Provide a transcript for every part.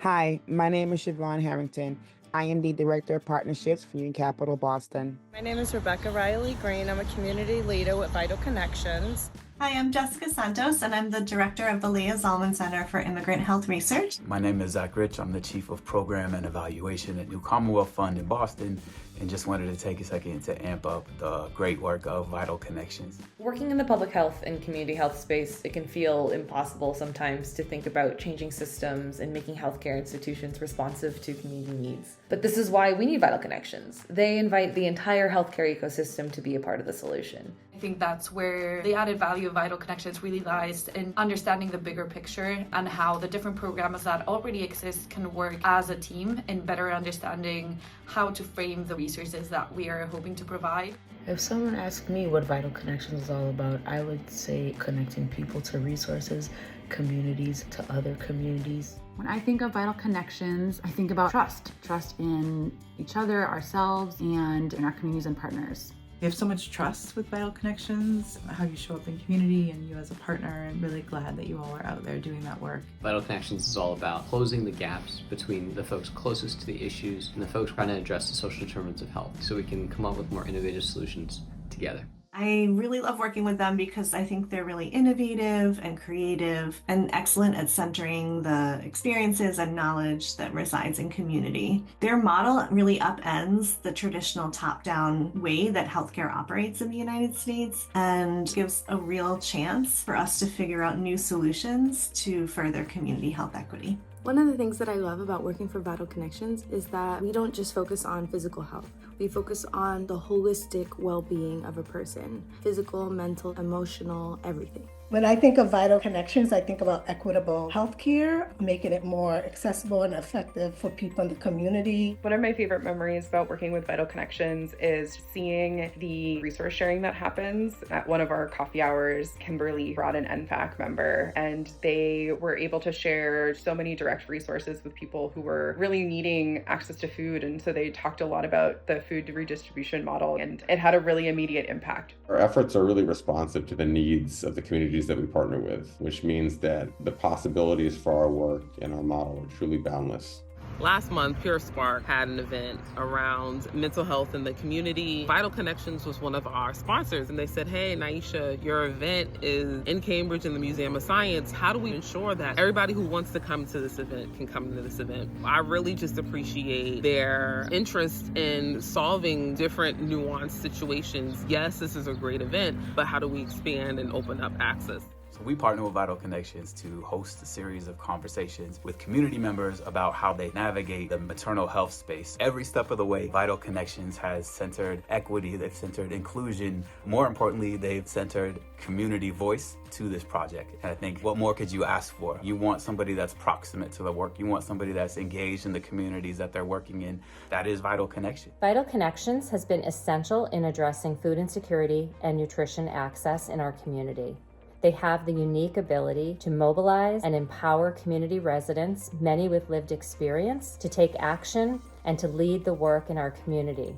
Hi, my name is Siobhan Harrington. I am the Director of Partnerships for Union Capital Boston. My name is Rebecca Riley Green. I'm a community leader with Vital Connections. Hi, I'm Jessica Santos, and I'm the director of the Leah Zalman Center for Immigrant Health Research. My name is Zach Rich. I'm the Chief of Program and Evaluation at New Commonwealth Fund in Boston, and just wanted to take a second to amp up the great work of Vital Connections. Working in the public health and community health space, it can feel impossible sometimes to think about changing systems and making healthcare institutions responsive to community needs. But this is why we need Vital Connections. They invite the entire healthcare ecosystem to be a part of the solution. I think that's where the added value of Vital Connections really lies, in understanding the bigger picture and how the different programs that already exist can work as a team in better understanding how to frame the resources that we are hoping to provide. If someone asked me what Vital Connections is all about, I would say connecting people to resources, communities to other communities. When I think of Vital Connections, I think about trust in each other, ourselves, and in our communities and partners. We have so much trust with Vital Connections, how you show up in community and you as a partner. I'm really glad that you all are out there doing that work. Vital Connections is all about closing the gaps between the folks closest to the issues and the folks trying to address the social determinants of health so we can come up with more innovative solutions together. I really love working with them because I think they're really innovative and creative and excellent at centering the experiences and knowledge that resides in community. Their model really upends the traditional top-down way that healthcare operates in the United States and gives a real chance for us to figure out new solutions to further community health equity. One of the things that I love about working for Vital Connections is that we don't just focus on physical health. We focus on the holistic well-being of a person, physical, mental, emotional, everything. When I think of Vital Connections, I think about equitable healthcare, making it more accessible and effective for people in the community. One of my favorite memories about working with Vital Connections is seeing the resource sharing that happens. At one of our coffee hours, Kimberly brought an NFAC member, and they were able to share so many direct resources with people who were really needing access to food. And so they talked a lot about the food redistribution model, and it had a really immediate impact. Our efforts are really responsive to the needs of the communities that we partner with, which means that the possibilities for our work and our model are truly boundless. Last month, Pure Spark had an event around mental health in the community. Vital Connections was one of our sponsors, and they said, hey, Naisha, your event is in Cambridge in the Museum of Science. How do we ensure that everybody who wants to come to this event can come to this event? I really just appreciate their interest in solving different nuanced situations. Yes, this is a great event, but how do we expand and open up access? So we partner with Vital Connections to host a series of conversations with community members about how they navigate the maternal health space. Every step of the way, Vital Connections has centered equity, they've centered inclusion. More importantly, they've centered community voice to this project. And I think what more could you ask for? You want somebody that's proximate to the work. You want somebody that's engaged in the communities that they're working in. That is Vital Connection. Vital Connections has been essential in addressing food insecurity and nutrition access in our community. They have the unique ability to mobilize and empower community residents, many with lived experience, to take action and to lead the work in our community.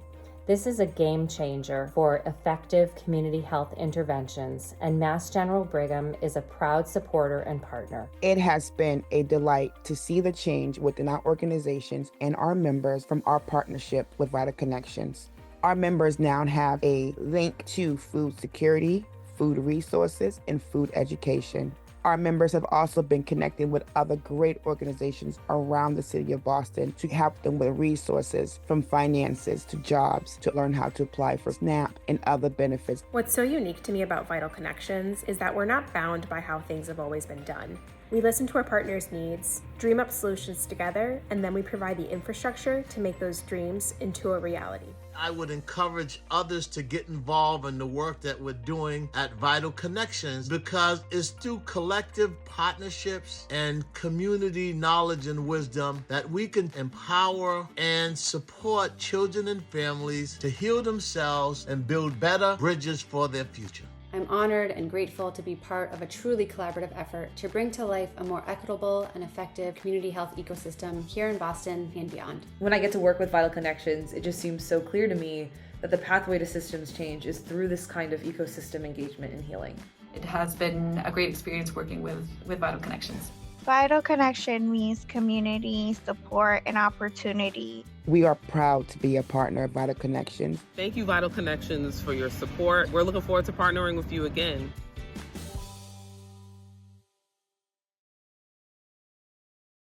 This is a game changer for effective community health interventions, and Mass General Brigham is a proud supporter and partner. It has been a delight to see the change within our organizations and our members from our partnership with Vital Connections. Our members now have a link to food security, food resources, and food education. Our members have also been connecting with other great organizations around the city of Boston to help them with resources, from finances to jobs, to learn how to apply for SNAP and other benefits. What's so unique to me about Vital Connections is that we're not bound by how things have always been done. We listen to our partners' needs, dream up solutions together, and then we provide the infrastructure to make those dreams into a reality. I would encourage others to get involved in the work that we're doing at Vital Connections, because it's through collective partnerships and community knowledge and wisdom that we can empower and support children and families to heal themselves and build better bridges for their future. I'm honored and grateful to be part of a truly collaborative effort to bring to life a more equitable and effective community health ecosystem here in Boston and beyond. When I get to work with Vital Connections, it just seems so clear to me that the pathway to systems change is through this kind of ecosystem engagement and healing. It has been a great experience working with Vital Connections. Vital Connection means community, support, and opportunity. We are proud to be a partner of Vital Connections. Thank you, Vital Connections, for your support. We're looking forward to partnering with you again.